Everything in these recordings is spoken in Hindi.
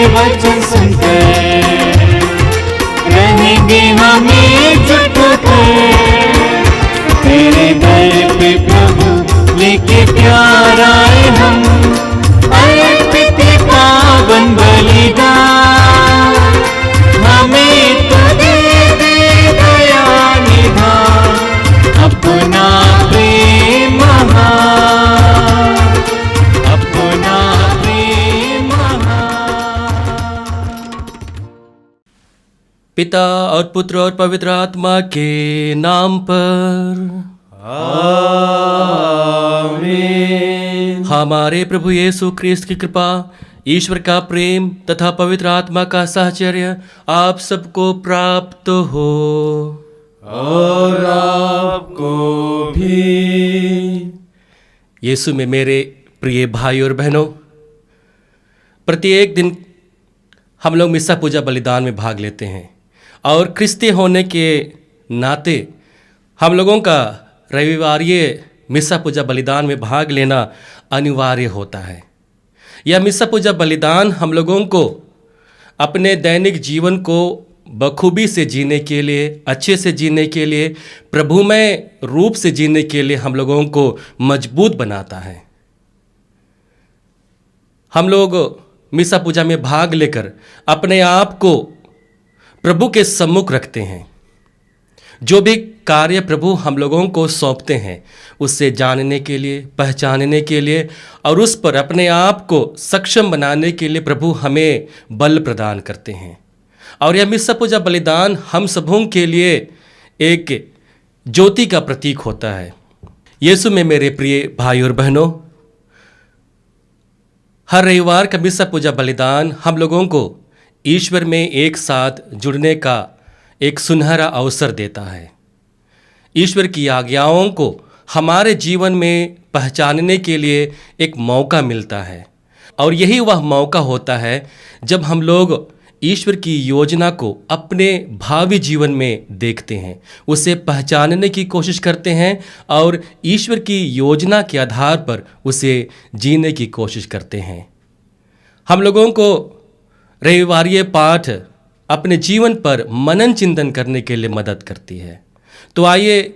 वचन सुनकर रहेंगे हम एकजुट होकर। तेरे दर पे प्रभु लेके प्यार आए हम, अर्पित पावन बलिदान हमें तो दे दया निधान, अपना प्रेम महान, अपना प्रेम महान। पिता और पुत्र और पवित्र आत्मा के नाम पर आमीन। हमारे प्रभु यीशु ख्रीस्त की कृपा, ईश्वर का प्रेम तथा पवित्र आत्मा का साहचर्य आप सबको प्राप्त हो। और आपको भी। यीशु में मेरे प्रिय भाई और बहनों, प्रत्येक दिन हम लोग मिस्सा पूजा बलिदान में भाग लेते हैं और क्रिस्ती होने के नाते हम लोगों का रविवारीय मिस्सा पूजा बलिदान में भाग लेना अनिवार्य होता है। यह मिस्सा पूजा बलिदान हम लोगों को अपने दैनिक जीवन को बखूबी से जीने के लिए, अच्छे से जीने के लिए, प्रभुमय रूप से जीने के लिए हम लोगों को मजबूत बनाता है। हम लोग मिस्सा पूजा में भाग लेकर अपने आप को प्रभु के सम्मुख रखते हैं। जो भी कार्य प्रभु हम लोगों को सौंपते हैं उससे जानने के लिए, पहचानने के लिए और उस पर अपने आप को सक्षम बनाने के लिए प्रभु हमें बल प्रदान करते हैं। और यह मिस्सा पूजा बलिदान हम सबों के लिए एक ज्योति का प्रतीक होता है। यीशु में मेरे प्रिय भाई और बहनों, हर रविवार का मिस्सा पूजा बलिदान हम लोगों को ईश्वर में एक साथ जुड़ने का एक सुनहरा अवसर देता है। ईश्वर की आज्ञाओं को हमारे जीवन में पहचानने के लिए एक मौका मिलता है और यही वह मौका होता है जब हम लोग ईश्वर की योजना को अपने भावी जीवन में देखते हैं, उसे पहचानने की कोशिश करते हैं और ईश्वर की योजना के आधार पर उसे जीने की कोशिश करते हैं। हम लोगों को रविवारीय पाठ अपने जीवन पर मनन चिंतन करने के लिए मदद करती है। तो आइए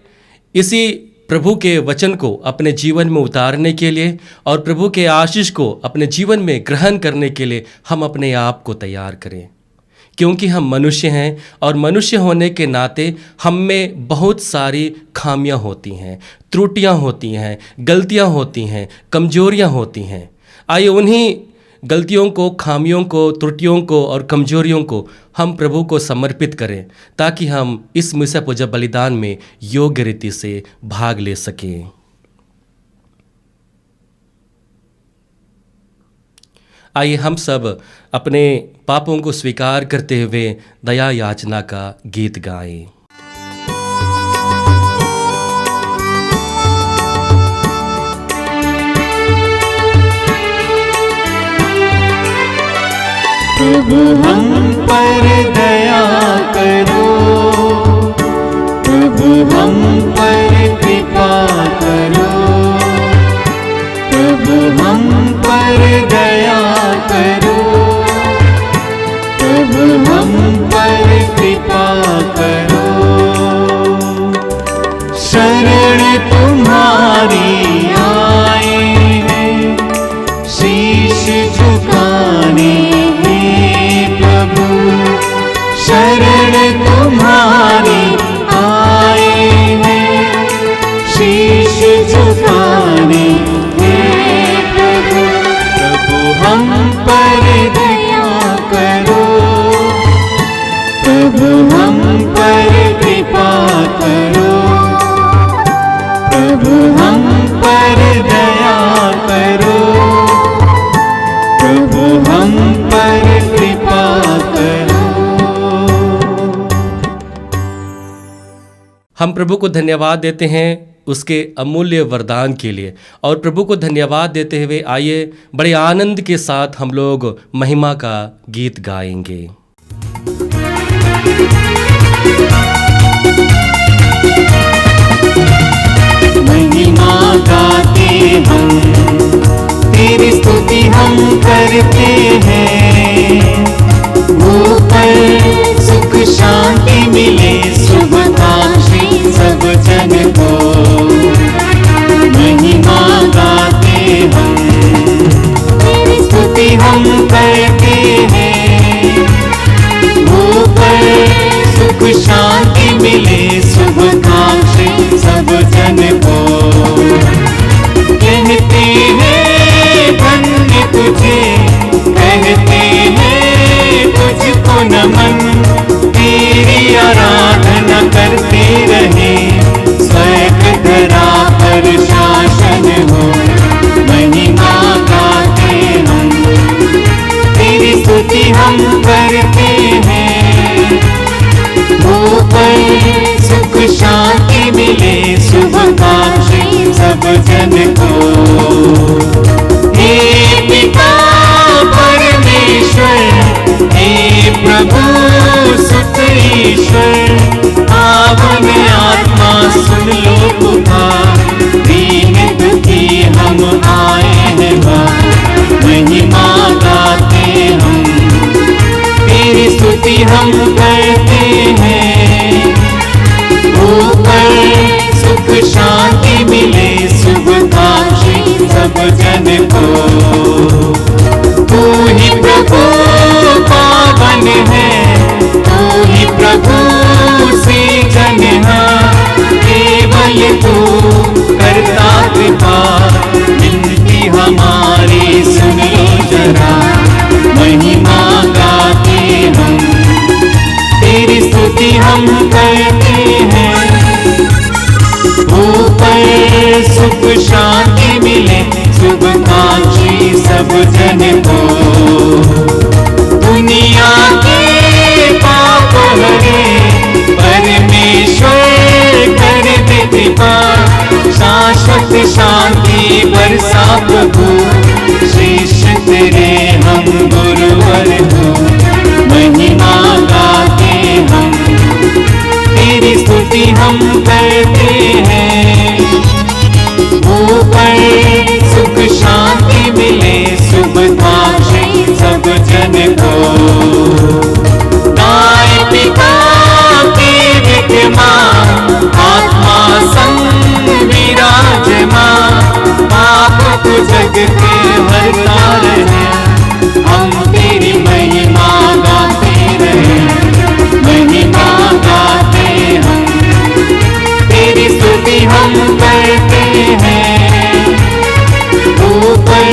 इसी प्रभु के वचन को अपने जीवन में उतारने के लिए और प्रभु के आशीष को अपने जीवन में ग्रहण करने के लिए हम अपने आप को तैयार करें, क्योंकि हम मनुष्य हैं और मनुष्य होने के नाते हम में बहुत सारी खामियां होती हैं, त्रुटियां होती हैं, गलतियां होती हैं, कमजोरियां होती हैं। आइए उन्हीं गलतियों को, खामियों को, त्रुटियों को और कमजोरियों को हम प्रभु को समर्पित करें ताकि हम इस मिस्सा पूजा बलिदान में योग्य रीति से भाग ले सकें। आइए हम सब अपने पापों को स्वीकार करते हुए दया याचना का गीत गाएं। प्रभु हम पर दया करो, प्रभु हम पर कृपा करो, प्रभु हम पर दया करो, प्रभु हम पर कृपा करो। शरण तुम्हारी आए हैं, शीश झुकाने शरण तुम्हारी आए हैं, शीश झुकाने हैं प्रभु। प्रभु हम पर दया करो, प्रभु हम पर कृपा करो, प्रभु हम पर दया करो, प्रभु हम पर कृपा करो। हम प्रभु को धन्यवाद देते हैं उसके अमूल्य वरदान के लिए और प्रभु को धन्यवाद देते हुए आइए बड़े आनंद के साथ हम लोग महिमा का गीत गाएंगे। महिमा गाते हम तेरी स्तुति हम करते हैं। ऊपर सुख शांति मिले शुभकामनाएं सब जन को, महिमा गाते हम, तेरी स्तुति हम करते हैं। ऊपर सुख शांति मिले शुभकामनाएं सब जन को, कहते हैं धन्य तुझे, कहते हैं तुझको नमन, तेरी आराधना करते रहे, स्वर्ग धरा पर शासन हो, महिमा गाते हम, तेरी स्तुति हम करते हैं। ऊपर सुख शांति मिले शुभकामनाएं सब जन को। हे पिता परमेश्वर, हे प्रभु सुत ईश्वर, पावन आत्मा सुन लो पुकार, दीन दुखी हम आए हैं बाहर, महिमा गाते हम, तेरी स्तुति हम करते हैं। ऊपर सुख शांति मिले शुभकामनाएं सब जन को। तू ही प्रभु पावन है, तू ही प्रभु सृजनहार, केवल तू करता कृपा, विनती हमारी सुन लो जरा, महिमा गाते हम, तेरी स्तुति हम करते हैं। ऊपर सुख शांति मिले शुभकामनाएं सब जन को। दुनिया के पाप हरे परमेश्वर कर दे कृपा, शाश्वत शांति बरसा प्रभु, शीश तेरे हम गुरुवर हो, महिमा गाते हम, तेरी स्तुति हम करते हैं। ऊपर सुख शांति मिले शुभकामनाएं सब जन को। दाएं पिता के विद्यमान, आत्मा संग विराजमान, पाप को जग के हरता रहे, हम तेरी महिमा गाते रहे, महिमा गाते हम, तेरी स्तुति हम करते हैं। ऊपर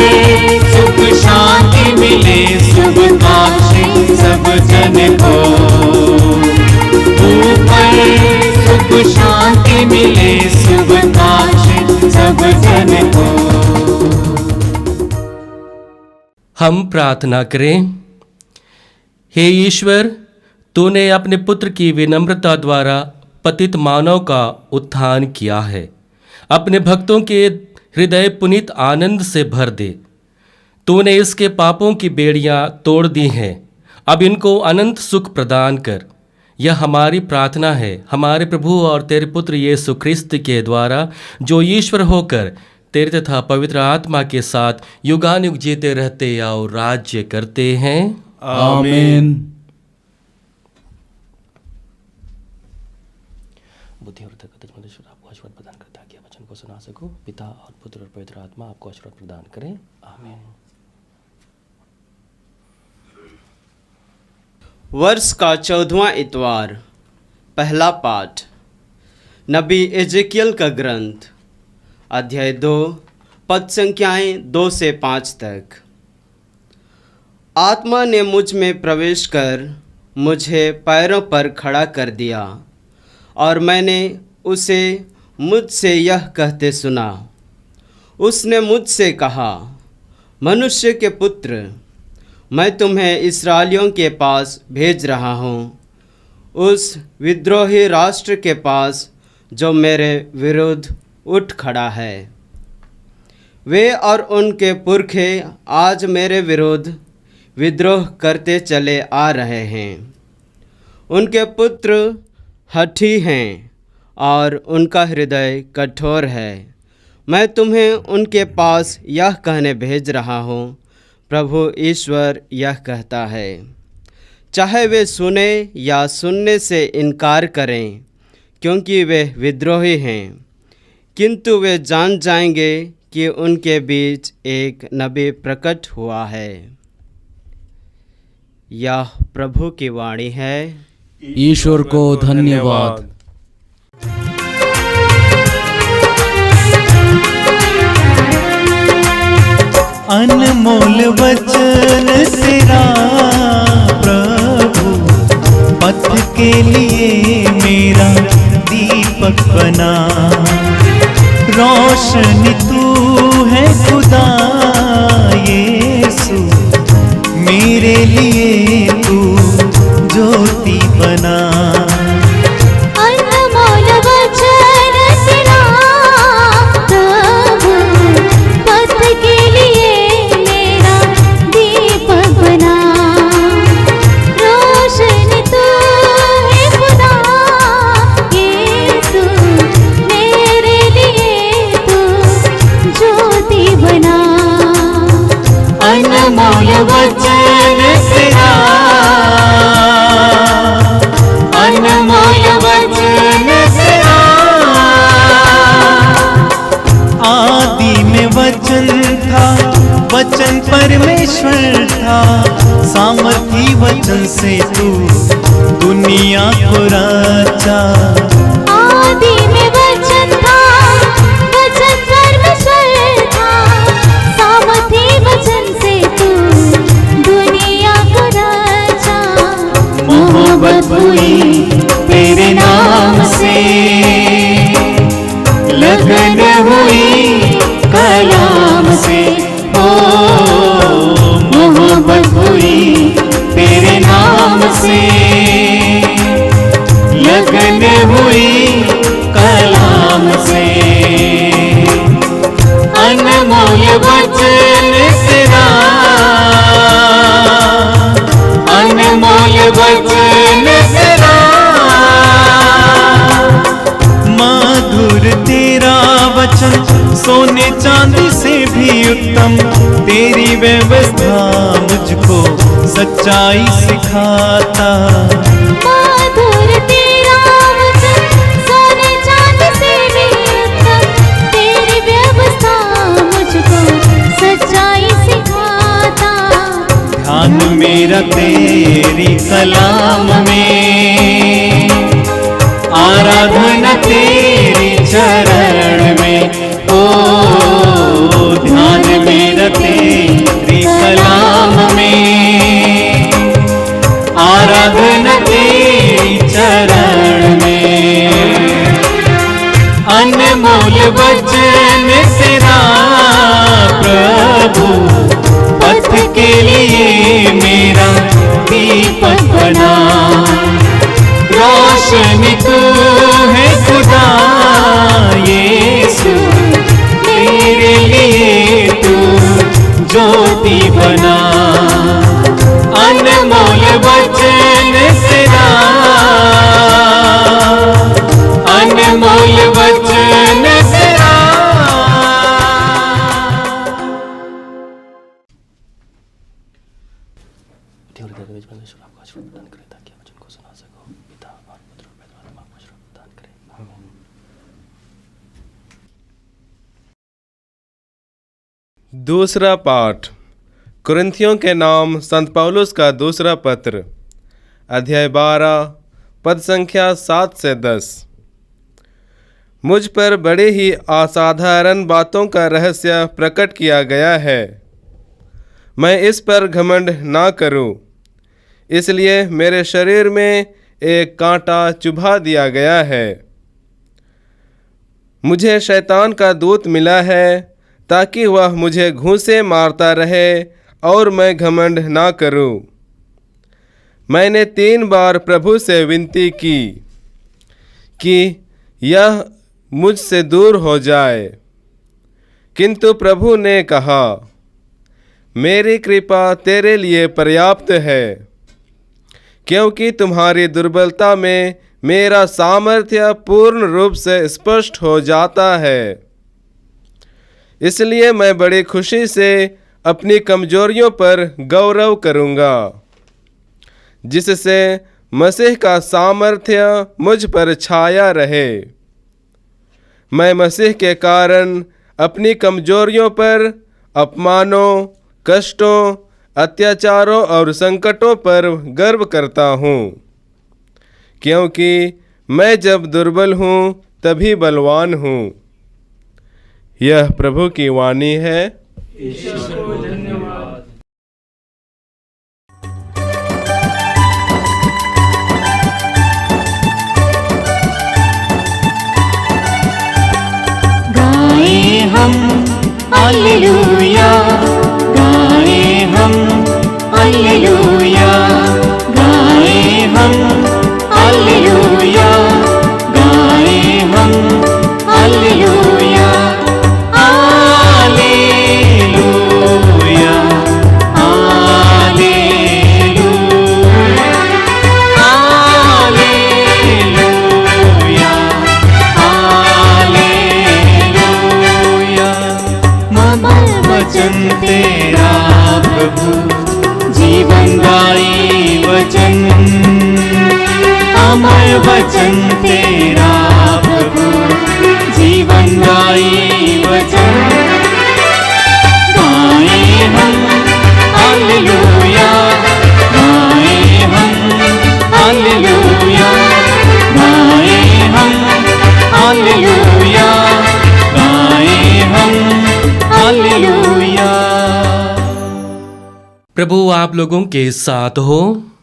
सुख शांति मिले शुभकामनाएं सब जन को। ऊपर सुख शांति मिले शुभकामनाएं सब जन को। हम प्रार्थना करें। हे ईश्वर, तूने अपने पुत्र की विनम्रता द्वारा पतित मानव का उत्थान किया है। अपने भक्तों के हृदय पुनीत आनंद से भर दे। तूने इसके पापों की बेड़ियां तोड़ दी हैं, अब इनको अनंत सुख प्रदान कर। यह हमारी प्रार्थना है हमारे प्रभु और तेरे पुत्र यीशु ख्रिस्त के द्वारा, जो ईश्वर होकर तेरे तथा पवित्र आत्मा के साथ युगानुयुग जीते रहते और राज्य करते हैं। आमीन। बुद्धि और ताकत परमेश्वर आपको आशीर्वाद प्रदान करता है कि वचन को सुना सको। पिता और पुत्र और पवित्र आत्मा आपको आशीर्वाद प्रदान करें। आमीन। वर्ष का 14वां इतवार। पहला पाठ नबी एजेकियल का ग्रंथ, अध्याय 2, पद संख्याएं 2 से 5 तक। आत्मा ने मुझ में प्रवेश कर मुझे पैरों पर खड़ा कर दिया और मैंने उसे मुझसे यह कहते सुना। उसने मुझसे कहा, मनुष्य के पुत्र, मैं तुम्हें इस्राएलियों के पास भेज रहा हूँ, उस विद्रोही राष्ट्र के पास जो मेरे विरुद्ध उठ खड़ा है। वे और उनके पुरखे आज मेरे विरुद्ध विद्रोह करते चले आ रहे हैं। उनके पुत्र हठी हैं और उनका हृदय कठोर है। मैं तुम्हें उनके पास यह कहने भेज रहा हूँ, प्रभु ईश्वर यह कहता है। चाहे वे सुने या सुनने से इनकार करें, क्योंकि वे विद्रोही हैं, किंतु वे जान जाएंगे कि उनके बीच एक नबी प्रकट हुआ है। यह प्रभु की वाणी है। ईश्वर को धन्यवाद। अनमोल वचन तेरा प्रभु, पथ के लिए मेरा दीपक बना। रोशनी तू है खुदा यीशु, मेरे लिए तू ज्योति बना। अनमोल वचन तेरा प्रभु, पथ के लिए मेरा दीपक बना। रोशनी तू है खुदा यीशु, मेरे लिए तू ज्योति बना। अनमोल वचन तेरा, अनमोल वचन तेरा। आदि में वचन था, वचन परमेश्वर था। सामर्थी वचन से तू दुनिया को रचा। आदि में वचन था, वचन परमेश्वर था। सामर्थी वचन से तू दुनिया को रचा। मोहब्बत हुई तेरे नाम से, लगन हुई कलाम से। ओ मोहब्बत हुई तेरे नाम से, लगन हुई कलाम से। अनमोल वचन तेरा, अनमोल वचन तेरा। मधुर तेरा वचन, सोने चांदी से भी उत्तम। तेरी व्यवस्था मुझको सच्चाई सिखाता। मधुर तेरा वचन, सोने चांदी से भी उत्तम। तेरी व्यवस्था मुझको सच्चाई सिखाता। ध्यान मेरा तेरी कलाम में, आराधना तेरी चरण में। ओ ध्यान मेरा तेरी कलाम में, आराधना तेरी चरण में। अनमोल वचन तेरा प्रभु, पथ के लिए मेरा दीपक बना। रोशनी तू है खुदा यीशु, मेरे लिए तू ज्योति बना। अनमोल वचन तेरा, अनमोल वचन तेरा। परमेश्वर आपको आशीर्वाद प्रदान करे, ताकि आप वचन को सुना सको। पिता और पुत्र और पवित्र आत्मा आपको आशीर्वाद प्रदान करे। आमीन। दूसरा पाठ कुरिन्थियों के नाम संत पौलुस का दूसरा पत्र, अध्याय 12, पद संख्या 7 से 10। मुझ पर बड़े ही असाधारण बातों का रहस्य प्रकट किया गया है। मैं इस पर घमंड ना करूं, इसलिए मेरे शरीर में एक कांटा चुभा दिया गया है। मुझे शैतान का दूत मिला है, ताकि वह मुझे घूंसे मारता रहे और मैं घमंड ना करूं। मैंने 3 बार प्रभु से विनती की कि यह मुझसे दूर हो जाए, किंतु प्रभु ने कहा, मेरी कृपा तेरे लिए पर्याप्त है, क्योंकि तुम्हारी दुर्बलता में मेरा सामर्थ्य पूर्ण रूप से स्पष्ट हो जाता है। इसलिए मैं बड़ी खुशी से अपनी कमजोरियों पर गौरव करूँगा, जिससे मसीह का सामर्थ्य मुझ पर छाया रहे। मैं मसीह के कारण अपनी कमजोरियों पर, अपमानों, कष्टों, अत्याचारों और संकटों पर गर्व करता हूँ, क्योंकि मैं जब दुर्बल हूँ तभी बलवान हूँ। यह प्रभु की वाणी है। गाए हम हालेलुया, गाए हम हालेलुया, गाए हम हालेलुया, गाए हम हालेलुया, हालेलुया, हालेलुया, हालेलुया, अमर वचन तेरा प्रभु, जीवनदायी वचन, अमर वचन तेरा प्रभु, जीवनदायी वचन, गाए हम हालेलुया, गाए हम हालेलुया, गाए हम हालेलुया, गाए हम हालेलुया। प्रभु आप लोगों के साथ हो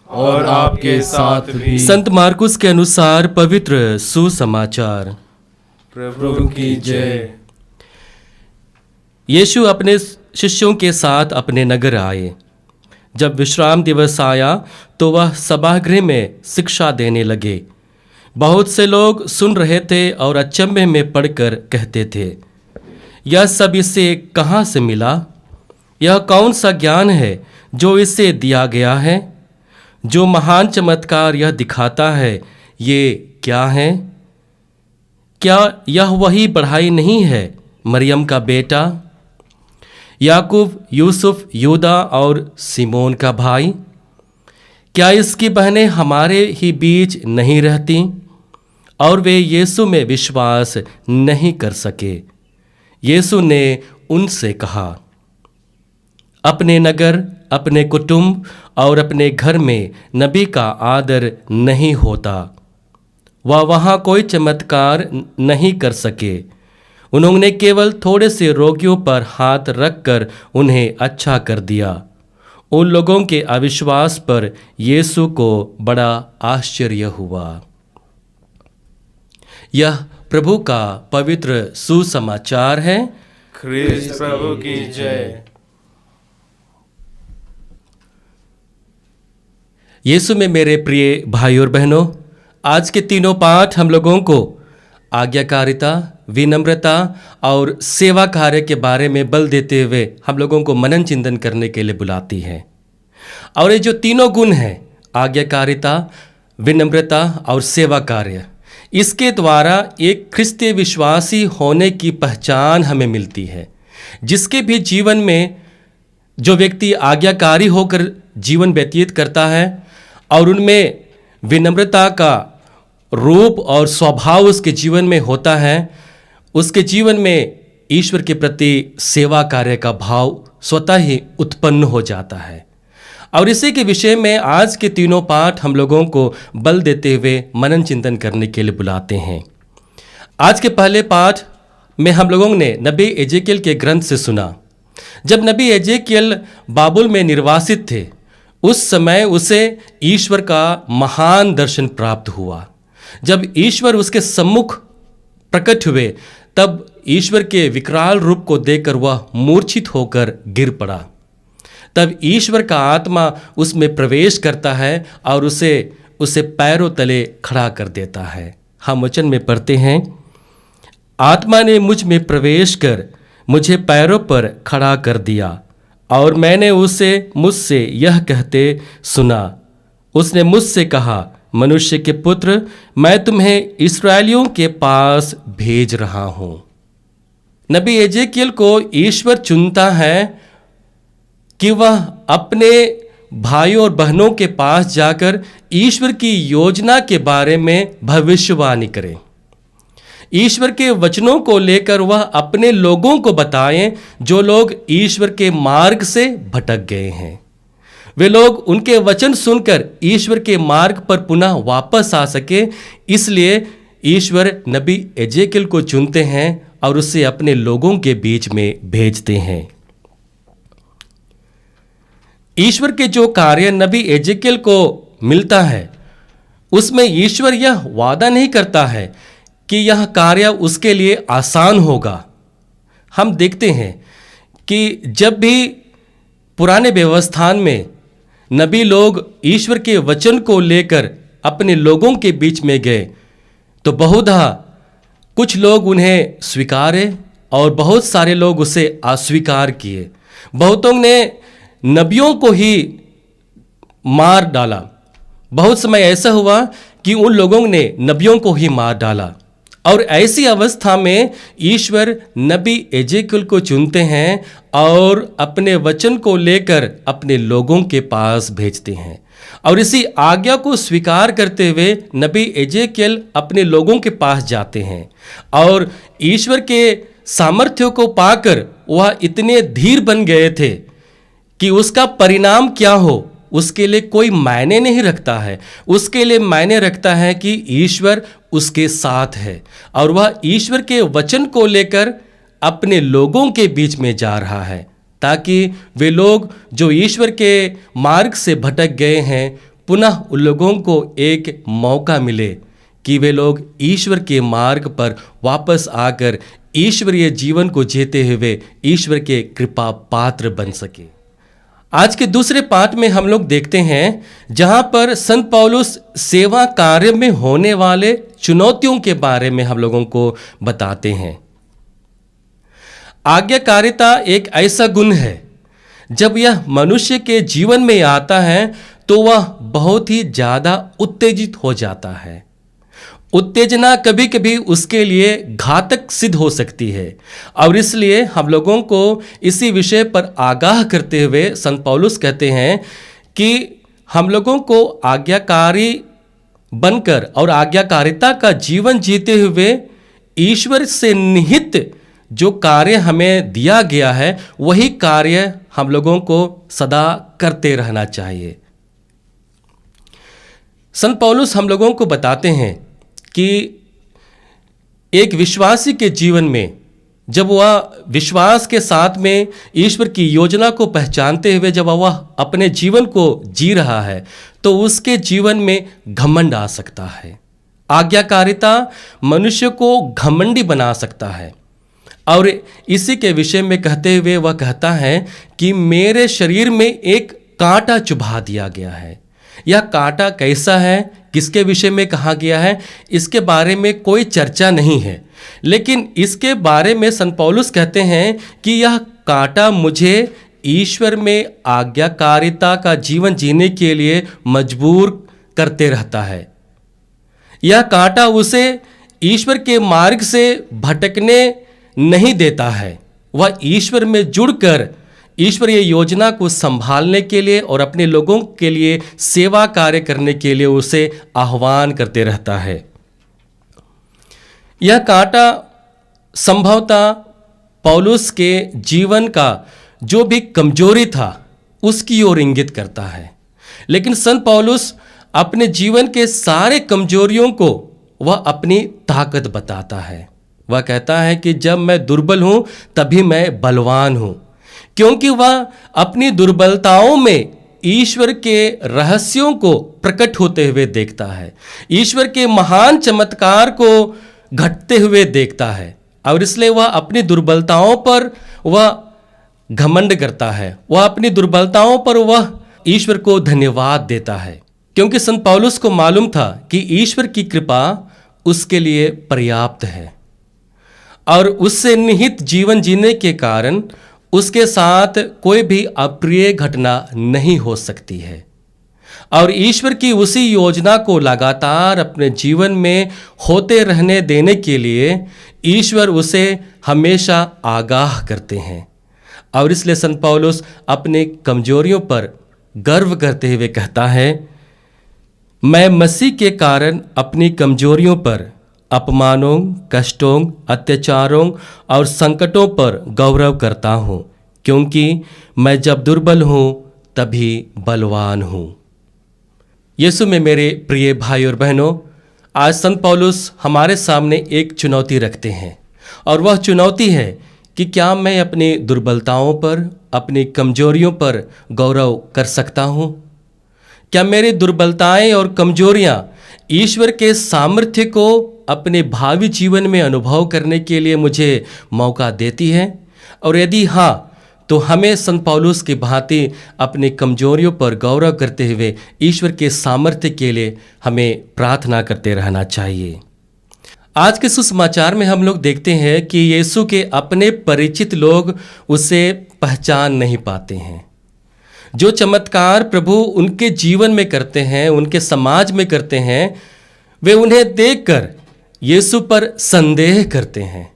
और आपके साथ भी। संत मार्कुस के अनुसार पवित्र सुसमाचार। प्रभु की जय। यीशु अपने शिष्यों के साथ अपने नगर आए। जब विश्राम दिवस आया तो वह सभागृह में शिक्षा देने लगे। बहुत से लोग सुन रहे थे और अचंभे में पड़कर कहते थे, यह सब इसे कहाँ से मिला? यह कौन सा ज्ञान है जो इसे दिया गया है? जो महान चमत्कार यह दिखाता है, ये क्या है? क्या यह वही बढ़ाई नहीं है, मरियम का बेटा, याकूब, यूसुफ, यूदा और सिमोन का भाई? क्या इसकी बहनें हमारे ही बीच नहीं रहती? और वे यीशु में विश्वास नहीं कर सके। यीशु ने उनसे कहा, अपने नगर, अपने कुटुंब और अपने घर में नबी का आदर नहीं होता। वह वहाँ कोई चमत्कार नहीं कर सके। उन्होंने केवल थोड़े से रोगियों पर हाथ रखकर उन्हें अच्छा कर दिया। उन लोगों के अविश्वास पर यीशु को बड़ा आश्चर्य हुआ। यह प्रभु का पवित्र सुसमाचार है। ख्रिस्त प्रभु की जय। यीशु में मेरे प्रिय भाई और बहनों, आज के तीनों पाठ हम लोगों को आज्ञाकारिता, विनम्रता और सेवा कार्य के बारे में बल देते हुए हम लोगों को मनन चिंतन करने के लिए बुलाती है। और ये जो तीनों गुण हैं, आज्ञाकारिता, विनम्रता और सेवा कार्य, इसके द्वारा एक ख्रिस्तीय विश्वासी होने की पहचान हमें मिलती है। जिसके भी जीवन में जो व्यक्ति आज्ञाकारी होकर जीवन व्यतीत करता है और उनमें विनम्रता का रूप और स्वभाव उसके जीवन में होता है, उसके जीवन में ईश्वर के प्रति सेवा कार्य का भाव स्वतः ही उत्पन्न हो जाता है। और इसी के विषय में आज के तीनों पाठ हम लोगों को बल देते हुए मनन चिंतन करने के लिए बुलाते हैं। आज के पहले पाठ में हम लोगों ने नबी एजेकियल के ग्रंथ से सुना। जब नबी एजेकियल बाबुल में निर्वासित थे, उस समय उसे ईश्वर का महान दर्शन प्राप्त हुआ। जब ईश्वर उसके सम्मुख प्रकट हुए, तब ईश्वर के विकराल रूप को देखकर वह मूर्छित होकर गिर पड़ा। तब ईश्वर का आत्मा उसमें प्रवेश करता है और उसे पैरों तले खड़ा कर देता है। हम वचन में पढ़ते हैं, आत्मा ने मुझ में प्रवेश कर मुझे पैरों पर खड़ा कर दिया और मैंने उसे मुझसे यह कहते सुना। उसने मुझसे कहा, मनुष्य के पुत्र, मैं तुम्हें इस्राएलियों के पास भेज रहा हूँ। नबी एजेकियल को ईश्वर चुनता है कि वह अपने भाइयों और बहनों के पास जाकर ईश्वर की योजना के बारे में भविष्यवाणी करें। ईश्वर के वचनों को लेकर वह अपने लोगों को बताएं जो लोग ईश्वर के मार्ग से भटक गए हैं। वे लोग उनके वचन सुनकर ईश्वर के मार्ग पर पुनः वापस आ सके, इसलिए ईश्वर नबी एजेकियल को चुनते हैं और उसे अपने लोगों के बीच में भेजते हैं। ईश्वर के जो कार्य नबी एजेकियल को मिलता है उसमें ईश्वर यह वादा नहीं करता है कि यह कार्य उसके लिए आसान होगा। हम देखते हैं कि जब भी पुराने व्यवस्थान में नबी लोग ईश्वर के वचन को लेकर अपने लोगों के बीच में गए तो बहुधा कुछ लोग उन्हें स्वीकारे और बहुत सारे लोग उसे अस्वीकार किए। बहुतों ने नबियों को ही मार डाला। बहुत समय ऐसा हुआ कि उन लोगों ने नबियों को ही मार डाला और ऐसी अवस्था में ईश्वर नबी एजेकियल को चुनते हैं और अपने वचन को लेकर अपने लोगों के पास भेजते हैं। और इसी आज्ञा को स्वीकार करते हुए नबी एजेकियल अपने लोगों के पास जाते हैं और ईश्वर के सामर्थ्य को पाकर वह इतने धीर बन गए थे कि उसका परिणाम क्या हो उसके लिए कोई मायने नहीं रखता है। उसके लिए मायने रखता है कि ईश्वर उसके साथ है और वह ईश्वर के वचन को लेकर अपने लोगों के बीच में जा रहा है ताकि वे लोग जो ईश्वर के मार्ग से भटक गए हैं पुनः उन लोगों को एक मौका मिले कि वे लोग ईश्वर के मार्ग पर वापस आकर ईश्वरीय जीवन को जीते हुए ईश्वर के कृपा पात्र बन सके। आज के दूसरे पाठ में हम लोग देखते हैं जहां पर संत पौलुस सेवा कार्य में होने वाले चुनौतियों के बारे में हम लोगों को बताते हैं। आज्ञाकारिता एक ऐसा गुण है जब यह मनुष्य के जीवन में आता है तो वह बहुत ही ज्यादा उत्तेजित हो जाता है। उत्तेजना कभी कभी उसके लिए घातक सिद्ध हो सकती है और इसलिए हम लोगों को इसी विषय पर आगाह करते हुए संत पौलुस कहते हैं कि हम लोगों को आज्ञाकारी बनकर और आज्ञाकारिता का जीवन जीते हुए ईश्वर से निहित जो कार्य हमें दिया गया है वही कार्य हम लोगों को सदा करते रहना चाहिए। संत पौलुस हम लोगों को बताते हैं कि एक विश्वासी के जीवन में जब वह विश्वास के साथ में ईश्वर की योजना को पहचानते हुए जब वह अपने जीवन को जी रहा है तो उसके जीवन में घमंड आ सकता है। आज्ञाकारिता मनुष्य को घमंडी बना सकता है और इसी के विषय में कहते हुए वह कहता है कि मेरे शरीर में एक कांटा चुभा दिया गया है। यह कांटा कैसा है, किसके विषय में कहा गया है, इसके बारे में कोई चर्चा नहीं है, लेकिन इसके बारे में संत पौलुस कहते हैं कि यह कांटा मुझे ईश्वर में आज्ञाकारिता का जीवन जीने के लिए मजबूर करते रहता है। यह कांटा उसे ईश्वर के मार्ग से भटकने नहीं देता है। वह ईश्वर में जुड़कर ईश्वरीय योजना को संभालने के लिए और अपने लोगों के लिए सेवा कार्य करने के लिए उसे आह्वान करते रहता है। यह कांटा संभवतः पौलुस के जीवन का जो भी कमजोरी था उसकी ओर इंगित करता है, लेकिन संत पौलुस अपने जीवन के सारे कमजोरियों को वह अपनी ताकत बताता है। वह कहता है कि जब मैं दुर्बल हूं तभी मैं बलवान हूं, क्योंकि वह अपनी दुर्बलताओं में ईश्वर के रहस्यों को प्रकट होते हुए देखता है, ईश्वर के महान चमत्कार को घटते हुए देखता है और इसलिए वह अपनी दुर्बलताओं पर वह घमंड करता है। वह अपनी दुर्बलताओं पर वह ईश्वर को धन्यवाद देता है, क्योंकि संत पौलुस को मालूम था कि ईश्वर की कृपा उसके लिए पर्याप्त है और उससे निहित जीवन जीने के कारण उसके साथ कोई भी अप्रिय घटना नहीं हो सकती है। और ईश्वर की उसी योजना को लगातार अपने जीवन में होते रहने देने के लिए ईश्वर उसे हमेशा आगाह करते हैं। और इसलिए संत पौलुस अपने कमजोरियों पर गर्व करते हुए कहता है, मैं मसीह के कारण अपनी कमजोरियों पर, अपमानों, कष्टों, अत्याचारों और संकटों पर गौरव करता हूँ, क्योंकि मैं जब दुर्बल हूँ तभी बलवान हूँ। यीशु में मेरे प्रिय भाई और बहनों, आज संत पौलुस हमारे सामने एक चुनौती रखते हैं, और वह चुनौती है कि क्या मैं अपनी दुर्बलताओं पर, अपनी कमजोरियों पर गौरव कर सकता हूँ? क्या मेरी दुर्बलताएं और कमजोरियां ईश्वर के सामर्थ्य को अपने भावी जीवन में अनुभव करने के लिए मुझे मौका देती है? और यदि हाँ, तो हमें संत पौलुस की भांति अपनी कमजोरियों पर गौरव करते हुए ईश्वर के सामर्थ्य के लिए हमें प्रार्थना करते रहना चाहिए। आज के सुसमाचार में हम लोग देखते हैं कि यीशु के अपने परिचित लोग उसे पहचान नहीं पाते हैं। जो चमत्कार प्रभु उनके जीवन में करते हैं, उनके समाज में करते हैं, वे उन्हें देखकर यीशु पर संदेह करते हैं,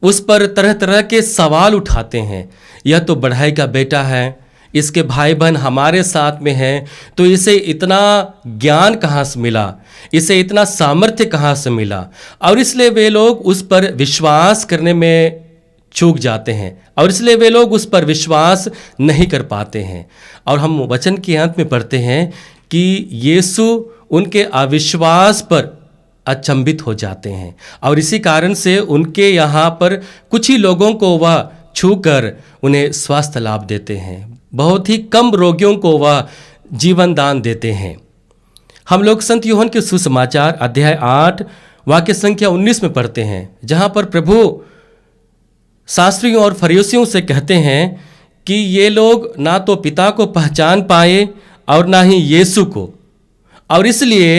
उस पर तरह तरह के सवाल उठाते हैं। यह तो बढ़ई का बेटा है, इसके भाई बहन हमारे साथ में हैं, तो इसे इतना ज्ञान कहाँ से मिला, इसे इतना सामर्थ्य कहाँ से मिला? और इसलिए वे लोग उस पर विश्वास करने में चूक जाते हैं, और इसलिए वे लोग उस पर विश्वास नहीं कर पाते हैं। और हम वचन के अंत में पढ़ते हैं कि यीशु उनके अविश्वास पर अचंभित हो जाते हैं, और इसी कारण से उनके यहाँ पर कुछ ही लोगों को वह छूकर उन्हें स्वास्थ्य लाभ देते हैं। बहुत ही कम रोगियों को वह जीवन दान देते हैं। हम लोग संत यूहन्ना के सुसमाचार अध्याय 8 वाक्य संख्या 19 में पढ़ते हैं, जहाँ पर प्रभु शास्त्रियों और फरीसियों से कहते हैं कि ये लोग ना तो पिता को पहचान पाए और ना ही यीशु को, और इसलिए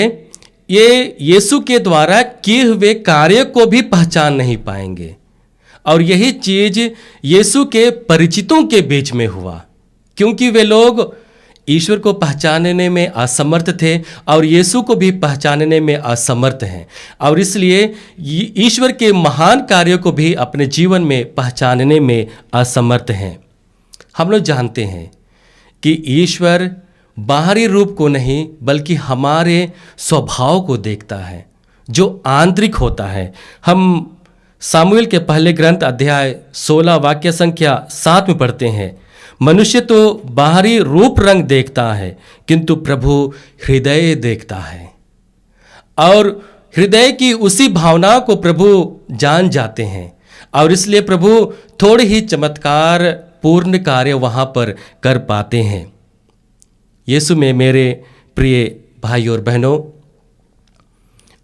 ये यीशु के द्वारा किए हुए कार्य को भी पहचान नहीं पाएंगे। और यही चीज यीशु के परिचितों के बीच में हुआ, क्योंकि वे लोग ईश्वर को पहचानने में असमर्थ थे और यीशु को भी पहचानने में असमर्थ हैं, और इसलिए ईश्वर के महान कार्यों को भी अपने जीवन में पहचानने में असमर्थ हैं। हम लोग जानते हैं कि ईश्वर बाहरी रूप को नहीं बल्कि हमारे स्वभाव को देखता है, जो आंतरिक होता है। हम सामुएल के पहले ग्रंथ अध्याय 16 वाक्य संख्या 7 में पढ़ते हैं, मनुष्य तो बाहरी रूप रंग देखता है, किंतु प्रभु हृदय देखता है। और हृदय की उसी भावना को प्रभु जान जाते हैं, और इसलिए प्रभु थोड़े ही चमत्कार पूर्ण कार्य वहाँ पर कर पाते हैं। यीशु में मेरे प्रिय भाई और बहनों,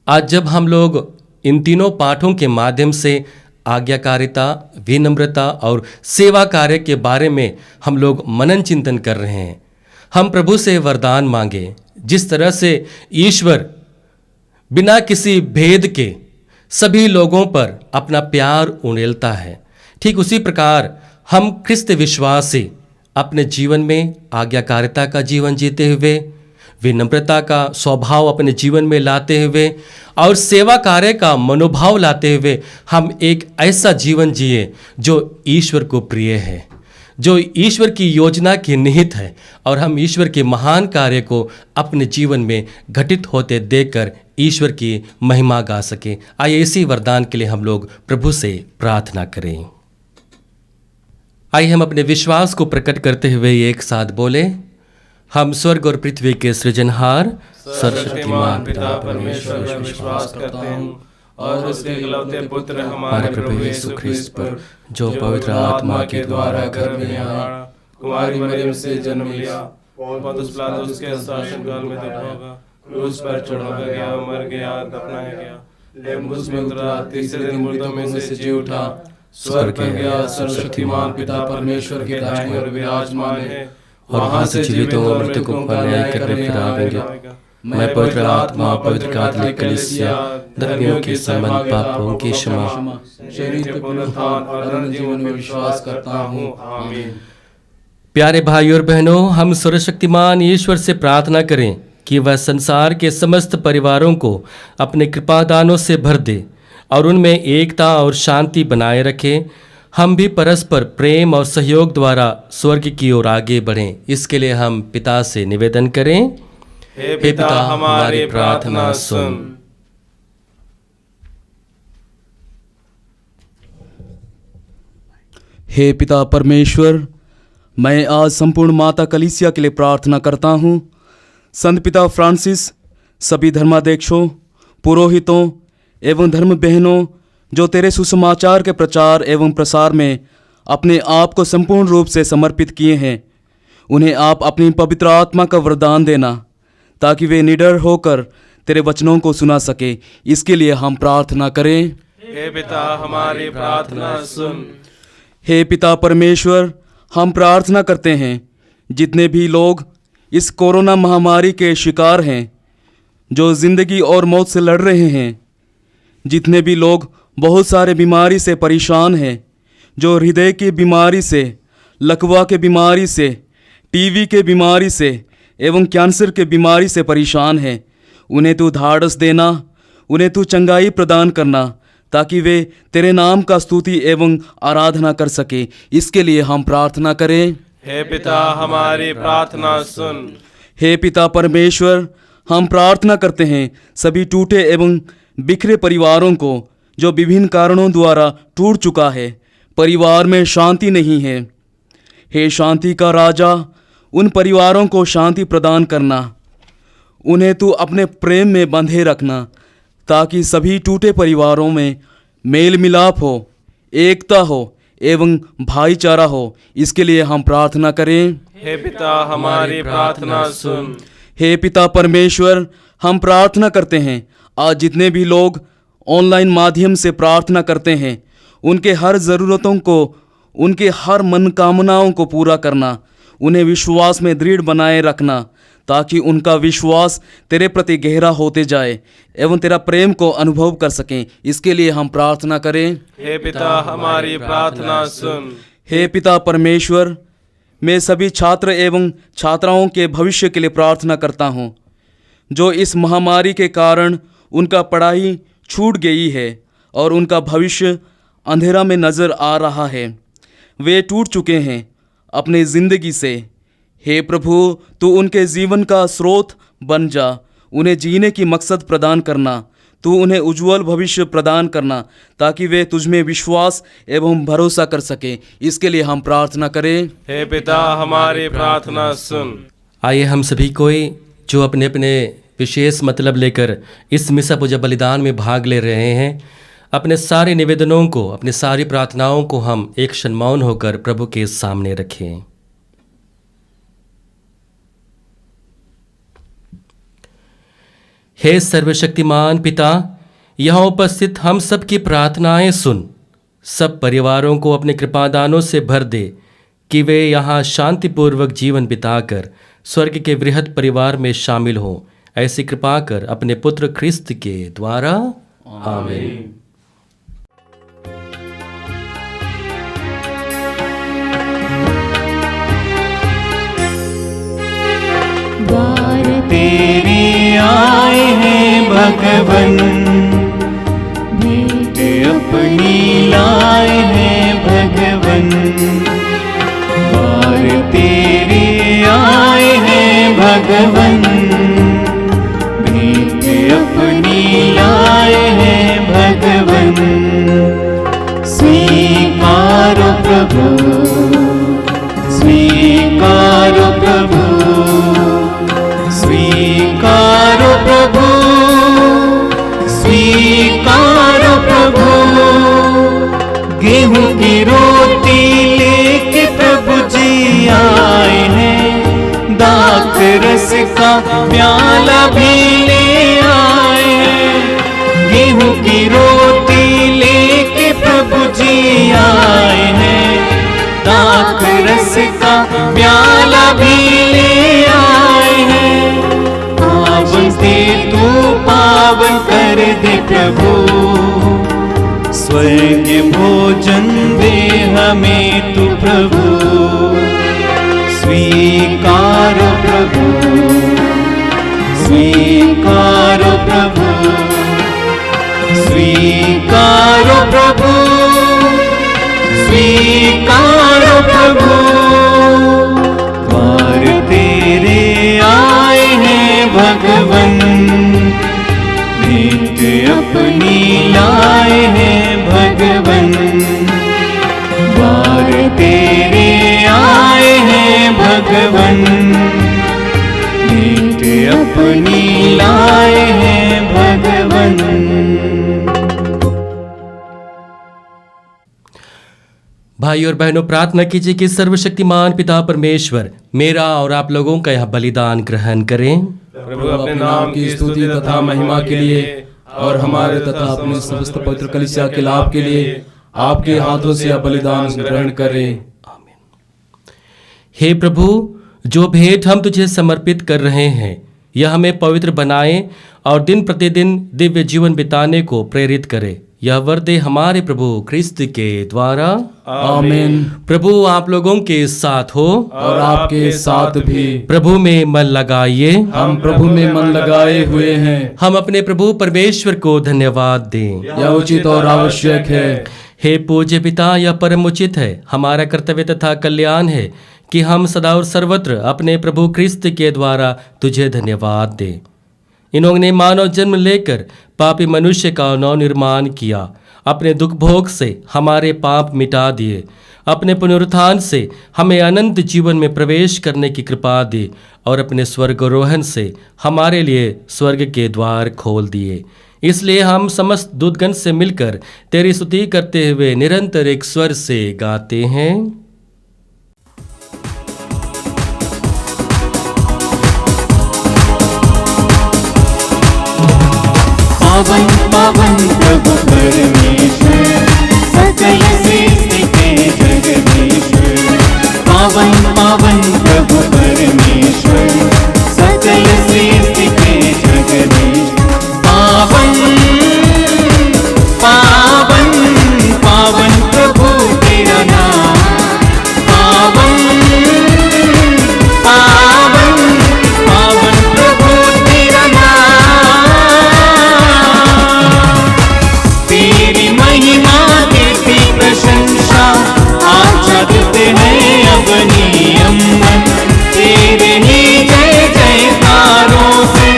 आज जब हम लोग इन तीनों पाठों के माध्यम से आज्ञाकारिता, विनम्रता और सेवा कार्य के बारे में हम लोग मनन चिंतन कर रहे हैं, हम प्रभु से वरदान मांगे। जिस तरह से ईश्वर बिना किसी भेद के सभी लोगों पर अपना प्यार उड़ेलता है, ठीक उसी प्रकार हम ख्रिस्त विश्वासी अपने जीवन में आज्ञाकारिता का जीवन जीते हुए, विनम्रता का स्वभाव अपने जीवन में लाते हुए और सेवा कार्य का मनोभाव लाते हुए हम एक ऐसा जीवन जिए जो ईश्वर को प्रिय है, जो ईश्वर की योजना की निहित है, और हम ईश्वर के महान कार्य को अपने जीवन में घटित होते देखकर ईश्वर की महिमा गा सके। आइए इसी वरदान के लिए हम लोग प्रभु से प्रार्थना करें। आइए हम अपने विश्वास को प्रकट करते हुए एक साथ बोले, हम स्वर्ग और पृथ्वी के सृजनहार सर्वशक्तिमान पिता परमेश्वर पर विश्वास करते हैं और उसके इकलौते पुत्र हमारे प्रभु यीशु ख्रिस्त पर, जो पवित्र आत्मा के द्वारा गर्भ में आया, कुमारी मरियम से जन्म लिया, पोंतियुस पिलातुस के शासन काल में दफन होगा, क्रूस पर चढ़ाया गया, मर गया, दफनाया गया, लेमुस में उतरा, तीसरे दिन मुर्दों में से जी उठा, स्वर्ग पर गया, सर्वशक्तिमान पिता परमेश्वर के दाहिने ओर विराजमान है, वहाँ से जीवितों और मृतकों का न्याय करने फिर आवेंगे। मैं पवित्र आत्मा, पवित्र कैथोलिक कलीसिया, धर्मियों के संबंध, पापों की क्षमा, शरीर के पुनरुत्थान और अनंत जीवन में विश्वास करता हूँ। आमीन। प्यारे भाई और बहनों, हम सर्वशक्तिमान ईश्वर से प्रार्थना करें कि वह संसार के समस्त परिवारों को अपने कृपादानों से भर दे और उनमें एकता और शांति बनाए रखें। हम भी परस्पर प्रेम और सहयोग द्वारा स्वर्ग की ओर आगे बढ़ें, इसके लिए हम पिता से निवेदन करें। हे पिता हमारी प्रार्थना सुन। हे पिता परमेश्वर, मैं आज संपूर्ण माता कलीसिया के लिए प्रार्थना करता हूँ। संत पिता फ्रांसिस, सभी धर्माध्यक्षों, पुरोहितों एवं धर्म बहनों जो तेरे सुसमाचार के प्रचार एवं प्रसार में अपने आप को संपूर्ण रूप से समर्पित किए हैं, उन्हें आप अपनी पवित्र आत्मा का वरदान देना ताकि वे निडर होकर तेरे वचनों को सुना सके। इसके लिए हम प्रार्थना करें। हे पिता हमारी प्रार्थना सुन। हे पिता परमेश्वर, हम प्रार्थना करते हैं जितने भी लोग इस कोरोना महामारी के शिकार हैं, जो जिंदगी और मौत से लड़ रहे हैं, जितने भी लोग बहुत सारे बीमारी से परेशान हैं, जो हृदय की बीमारी से, लकवा के बीमारी से, टीबी के बीमारी से एवं कैंसर के बीमारी से परेशान हैं, उन्हें तू ढाढ़स देना, उन्हें तू चंगाई प्रदान करना ताकि वे तेरे नाम का स्तुति एवं आराधना कर सके। इसके लिए हम प्रार्थना करें। हे पिता हमारी प्रार्थना सुन। हे पिता परमेश्वर, हम प्रार्थना करते हैं सभी टूटे एवं बिखरे परिवारों को जो विभिन्न कारणों द्वारा टूट चुका है, परिवार में शांति नहीं है। हे शांति का राजा, उन परिवारों को शांति प्रदान करना, उन्हें तू अपने प्रेम में बंधे रखना ताकि सभी टूटे परिवारों में मेल मिलाप हो, एकता हो एवं भाईचारा हो। इसके लिए हम प्रार्थना करें। हे पिता हमारी प्रार्थना सुन। हे पिता परमेश्वर, हम प्रार्थना करते हैं आज जितने भी लोग ऑनलाइन माध्यम से प्रार्थना करते हैं, उनके हर ज़रूरतों को, उनके हर मनोकामनाओं को पूरा करना, उन्हें विश्वास में दृढ़ बनाए रखना ताकि उनका विश्वास तेरे प्रति गहरा होते जाए एवं तेरा प्रेम को अनुभव कर सकें। इसके लिए हम प्रार्थना करें। हे पिता हमारी प्रार्थना सुन। हे पिता परमेश्वर, मैं सभी छात्र एवं छात्राओं के भविष्य के लिए प्रार्थना करता हूँ, जो इस महामारी के कारण उनका पढ़ाई छूट गई है और उनका भविष्य अंधेरा में नज़र आ रहा है। वे टूट चुके हैं अपनी ज़िंदगी से। हे प्रभु, तू उनके जीवन का स्रोत बन जा, उन्हें जीने की मकसद प्रदान करना, तू उन्हें उज्जवल भविष्य प्रदान करना ताकि वे तुझ में विश्वास एवं भरोसा कर सके। इसके लिए हम प्रार्थना करें। हे पिता हमारी प्रार्थना सुन। आइए हम सभी कोई जो अपने अपने विशेष मतलब लेकर इस मिसा पूजा बलिदान में भाग ले रहे हैं, अपने सारे निवेदनों को, अपनी सारी प्रार्थनाओं को हम एक क्षण मौन होकर प्रभु के सामने रखें। हे सर्वशक्तिमान पिता, यहाँ उपस्थित हम सब की प्रार्थनाएं सुन। सब परिवारों को अपने कृपादानों से भर दे कि वे यहाँ शांतिपूर्वक जीवन बिताकर स्वर्ग के वृहद परिवार में शामिल हों। ऐसी कृपा कर अपने पुत्र ख्रिस्त के द्वारा। आमीन। तेरे आए हैं भगवन, भेंट अपनी लाए हैं भगवन। द्वार तेरे आए हैं भगवन, भेंट अपनी लाए हैं भगवन। स्वीकारो प्रभु, स्वीकारो प्रभु, स्वीकारो प्रभु, स्वीकारो प्रभु। गेहूं की रोटी लेके प्रभु जी आए हैं, दाख रस का प्याला भी ले आए हैं। गेहूं की रोटी लेके प्रभु जी आए हैं, दाख रस का प्याला भी ले आए हैं। पावन से तू पावन कर दे प्रभु, स्वर्ग भोजन दे हमें तू प्रभु। स्वीकारो प्रभु, स्वीकारो प्रभु, स्वीकारो स्वीकारो प्रभु, द्वार तेरे आए हैं भगवन, भेंट अपनी लाए हैं भगवन, द्वार तेरे आए हैं भगवन, भेंट अपनी लाए हैं भगवन। भाई और बहनों, प्रार्थना कीजिए कि सर्वशक्तिमान पिता परमेश्वर मेरा और आप लोगों का यह बलिदान ग्रहण करें। प्रभु अपने नाम की स्तुति तथा महिमा के लिए और हमारे तथा अपने समस्त पवित्र कलीसिया के लाभ के लिए आपके हाथों से यह बलिदान ग्रहण करें। हे प्रभु, जो भेंट हम तुझे समर्पित कर रहे हैं यह हमें पवित्र बनाए और दिन प्रतिदिन दिव्य जीवन बिताने को प्रेरित करे। यह वर दे हमारे प्रभु क्रिस्त के द्वारा। आमीन। प्रभु आप लोगों के साथ हो और आपके साथ भी। प्रभु में मन लगाइए। हम प्रभु में मन लगाए हुए हैं। हम अपने प्रभु परमेश्वर को धन्यवाद दें। यह उचित और आवश्यक है। हे पूज्य पिता, यह परम उचित है, हमारा कर्तव्य तथा कल्याण है कि हम सदा और सर्वत्र अपने प्रभु क्रिस्त के द्वारा तुझे धन्यवाद दें। इन्होंने मानव जन्म लेकर पापी मनुष्य का नव निर्माण किया, अपने दुख भोग से हमारे पाप मिटा दिए, अपने पुनरुत्थान से हमें अनंत जीवन में प्रवेश करने की कृपा दी और अपने स्वर्गारोहण से हमारे लिए स्वर्ग के द्वार खोल दिए। इसलिए हम समस्त दूतगण से मिलकर तेरी स्तुति करते हुए निरंतर एक स्वर से गाते हैं। पावन पावन प्रभु परमेश्वर, सकल सृष्टि के जगदीश्वर। पावन पावन प्रभु परमेश्वर, सकल सृष्टि के जगदीश्वर। पावन पावन पावन प्रभु तेरा नाम। पावन पावन पावन प्रभु तेरा नाम। तेरी महिमा तेरी प्रशंसा आचरते हैं अपनी अम्मन। तेरे ही जय जयकारों से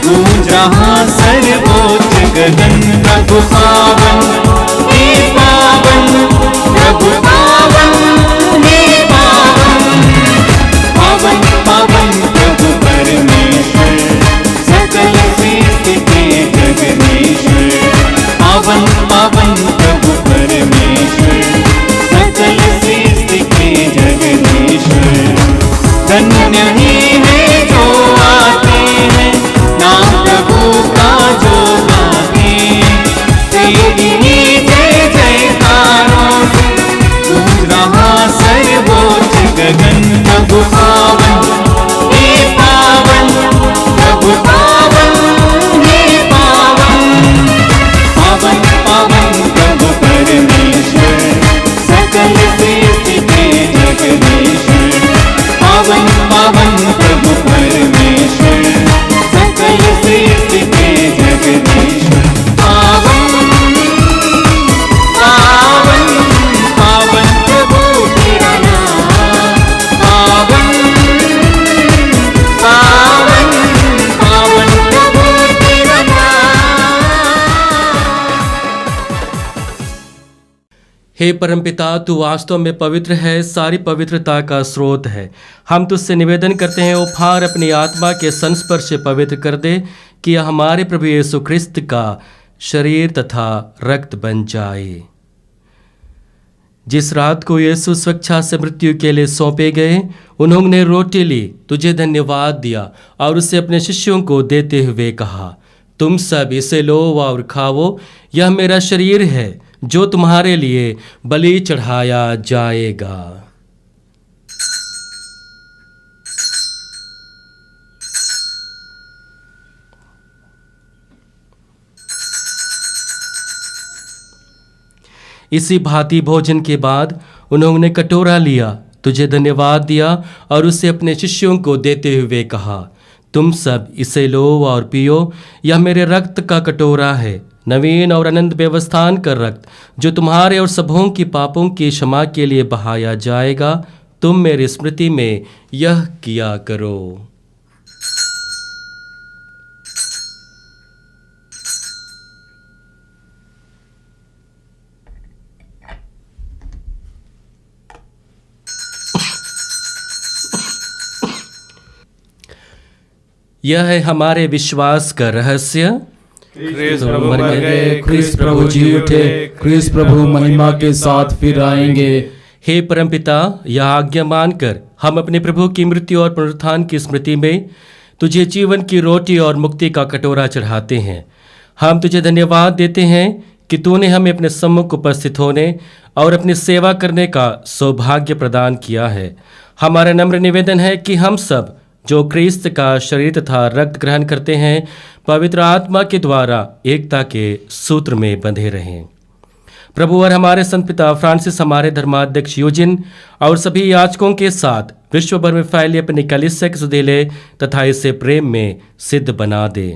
गूंज रहा सर्वोच्च गगन। प्रभु पावन हे पावन, प्रभु पावन हे पावन। पावन पावन प्रभु परमेश्वर, सकल सृष्टि के जगदीश्वर। पावन पावन प्रभु परमेश्वर, सकल सृष्टि के जगदीश्वर। धन्य ही है जो आते हैं नाम प्रभु का जो गाते हैं। तेरी ही जय जयकारों से गूंज रहा सर्वोच्च गगन। प्रभु पावन हे पावन, प्रभु पावन हे पावन। पावन पावन प्रभु परमेश्वर, सकल सृष्टि के जगदीश्वर। पावन पावन प्रभु परमेश्वर, सकल सृष्टि के जगदीश्वर। पावन पावन पावन प्रभु तेरा नाम। पावन पावन पावन प्रभु तेरा नाम। हे परमपिता, तू वास्तव में पवित्र है, सारी पवित्रता का स्रोत है। हम तुझसे निवेदन करते हैं, उपहार अपनी आत्मा के संस्पर्श से पवित्र कर दे कि यह हमारे प्रभु यीशु ख्रिस्त का शरीर तथा रक्त बन जाए। जिस रात को यीशु स्वेच्छा से मृत्यु के लिए सौंपे गए, उन्होंने रोटी ली, तुझे धन्यवाद दिया और उसे अपने शिष्यों को देते हुए कहा, तुम सब इसे लो और खाओ, यह मेरा शरीर है जो तुम्हारे लिए बलि चढ़ाया जाएगा। इसी भांति भोजन के बाद उन्होंने कटोरा लिया, तुझे धन्यवाद दिया और उसे अपने शिष्यों को देते हुए कहा, तुम सब इसे लो और पियो, यह मेरे रक्त का कटोरा है नवीन और अनंत व्यवस्थान कर रक्त जो तुम्हारे और सबों की पापों की क्षमा के लिए बहाया जाएगा, तुम मेरी स्मृति में यह किया करो। यह है हमारे विश्वास का रहस्य। ख्रीस्त प्रभु मर गए, ख्रीस्त प्रभु जी उठे, ख्रीस्त प्रभु महिमा के साथ फिर आएंगे। हे परमपिता, यह आज्ञा मानकर हम अपने प्रभु की मृत्यु और पुनरुत्थान की स्मृति में तुझे जीवन की रोटी और मुक्ति का कटोरा चढ़ाते हैं। हम तुझे धन्यवाद देते हैं कि तूने हमें अपने सम्मुख उपस्थित होने और अपनी सेवा करने का सौभाग्य प्रदान किया है। हमारा नम्र निवेदन है कि हम सब जो क्रिस्त का शरीर तथा रक्त ग्रहण करते हैं, पवित्र आत्मा के द्वारा एकता के सूत्र में बंधे रहें। प्रभु और हमारे संत पिता फ्रांसिस, हमारे धर्माध्यक्ष यूजिन और सभी याजकों के साथ विश्व भर में फैली अपनी कलीसिया के सुधीले तथा इसे प्रेम में सिद्ध बना दे।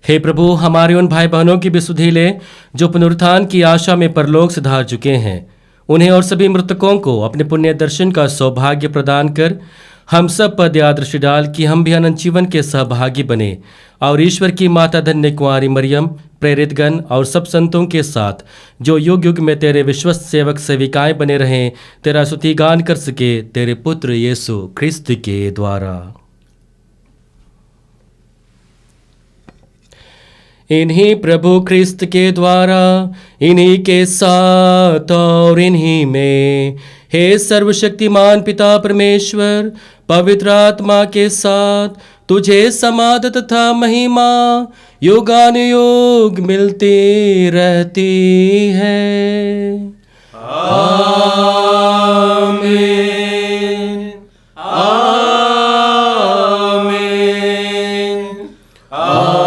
हे प्रभु, हमारे उन भाई बहनों की भी सुधीले जो पुनरुत्थान की आशा में परलोक सिधार चुके हैं, उन्हें और सभी मृतकों को अपने पुण्य दर्शन का सौभाग्य प्रदान कर हम सब पर दया दृष्टि डाल कि हम भी अनंत जीवन के सहभागी बने और ईश्वर की माता धन्य कुंवारी मरियम, प्रेरितगण और सब संतों के साथ जो युग युग में तेरे विश्वस्त सेवक सेविकाएं बने रहें, तेरा स्तुति गान कर सके तेरे पुत्र यीशु ख्रिस्त के द्वारा। इन्हीं प्रभु ख्रिस्त के द्वारा, इन्हीं के साथ और इन्हीं में, हे सर्वशक्तिमान पिता परमेश्वर, पवित्र आत्मा के साथ तुझे समाध तथा महिमा युगानुयुग मिलती रहती है। आमीन, आमीन, आमीन।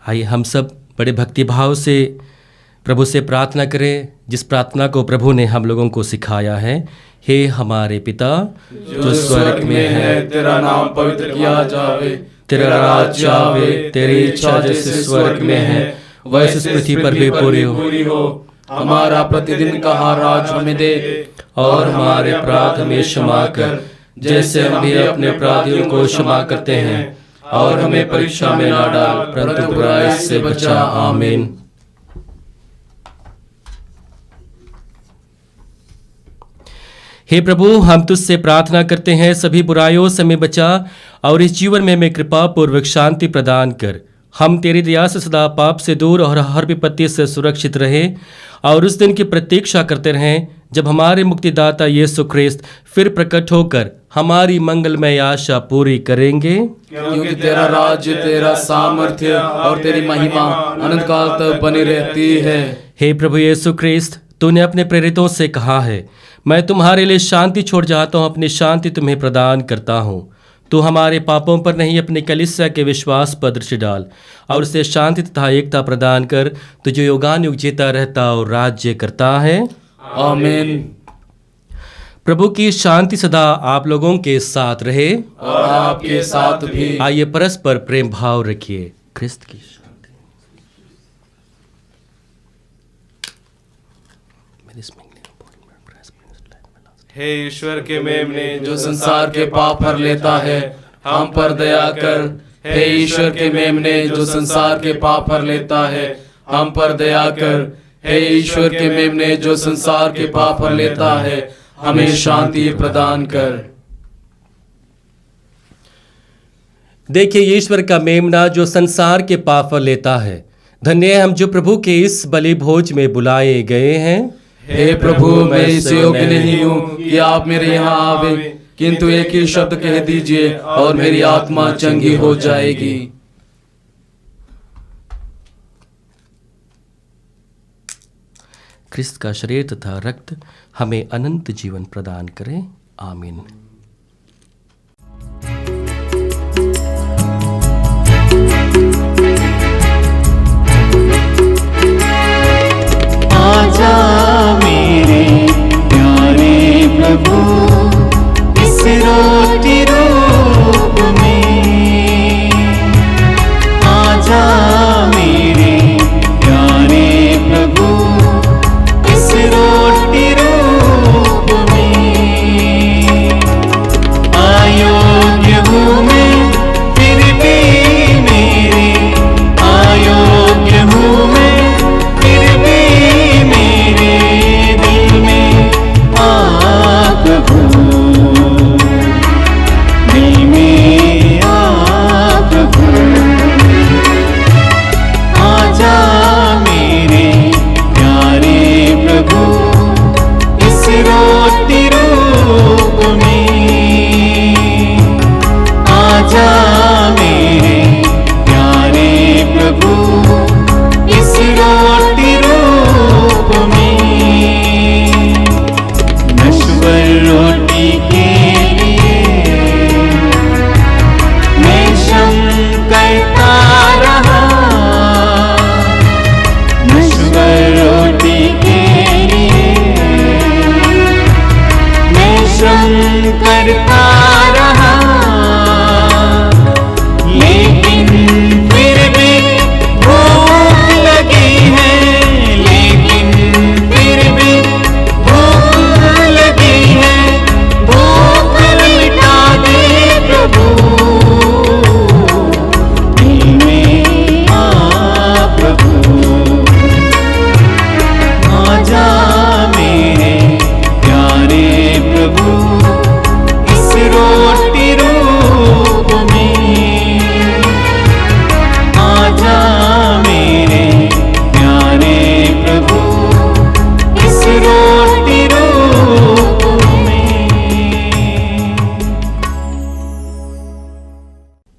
आइए हम सब बड़े भक्तिभाव से प्रभु से प्रार्थना करें, जिस प्रार्थना को प्रभु ने हम लोगों को सिखाया है। हे हमारे पिता जो स्वर्ग में है, तेरा नाम पवित्र किया जावे, तेरा राज्य आवे, तेरी इच्छा जैसे स्वर्ग में है वैसे पृथ्वी पर भी पूरी हो। हमारा प्रतिदिन का आहार हमें दे, और हमारे अपराध हमें क्षमा कर, जैसे हम भी अपने अपराधियों को क्षमा करते हैं, और हमें परीक्षा में ना डाल, परंतु बुराई से बचा। आमीन। हे प्रभु, हम तुझसे प्रार्थना करते हैं, सभी बुराइयों से हमें बचा और इस जीवन में हमें कृपा पूर्वक शांति प्रदान कर। हम तेरी दया से सदा पाप से दूर और हर विपत्ति से सुरक्षित रहे और उस दिन की प्रतीक्षा करते रहें जब हमारे मुक्तिदाता यीशु ख्रिस्त फिर प्रकट होकर हमारी मंगलमय आशा पूरी करेंगे। क्योंकि तेरा राज्य, तेरा सामर्थ्य और तेरी महिमा अनंत काल तक बनी रहती है। हे प्रभु यीशु ख्रिस्त, तूने अपने प्रेरितों से कहा है, मैं तुम्हारे लिए शांति छोड़ जाता हूँ, अपनी शांति तुम्हें प्रदान करता हूँ। तू हमारे पापों पर नहीं, अपनी कलीसिया के विश्वास पर दृष्टि डाल और उसे शांति तथा एकता प्रदान कर, तुझे युगानुयुग जीता रहता और राज्य करता है। आमीन। प्रभु की शांति सदा आप लोगों के साथ रहे और आपके साथ भी। आइए परस्पर प्रेम भाव रखिए। ख्रिस्त की शांति। हे ईश्वर के मेमने, जो संसार के पाप हर लेता है, हम पर दया कर। हे ईश्वर के मेमने, जो संसार के पाप हर लेता है, हम पर दया कर। हे ईश्वर के मेमने, जो संसार के पाप हर लेता है, हमें शांति प्रदान कर। देखिए ईश्वर का मेमना जो संसार के पाप हर लेता है। धन्य है हम जो प्रभु के इस बलि भोज में बुलाए गए हैं। हे प्रभु, मैं इस योग्य नहीं हूँ कि आप मेरे यहाँ आवे, किंतु एक ही शब्द कह दीजिए और मेरी आत्मा चंगी हो जाएगी। ख्रिस्त का शरीर तथा रक्त हमें अनंत जीवन प्रदान करे। आमीन। आजा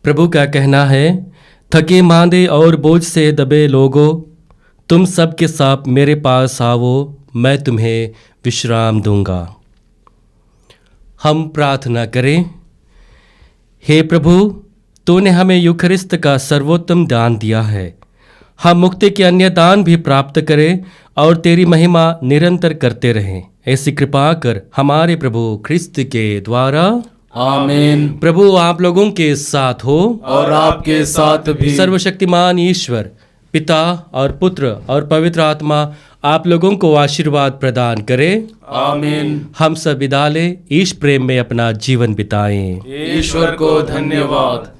प्रभु का कहना है, थके मांदे और बोझ से दबे लोगों, तुम सब के सब मेरे पास आओ, मैं तुम्हें विश्राम दूंगा। हम प्रार्थना करें। हे प्रभु, तूने हमें यूखरिस्त का सर्वोत्तम दान दिया है। हम मुक्ति के अन्य दान भी प्राप्त करें और तेरी महिमा निरंतर करते रहें। ऐसी कृपा कर हमारे प्रभु ख्रिस्त के द्वारा। आमीन। प्रभु आप लोगों के साथ हो और आपके साथ भी। सर्वशक्तिमान ईश्वर पिता और पुत्र और पवित्र आत्मा आप लोगों को आशीर्वाद प्रदान करे। आमीन। हम सब विदा लें, ईश प्रेम में अपना जीवन बिताएं। ईश्वर को धन्यवाद।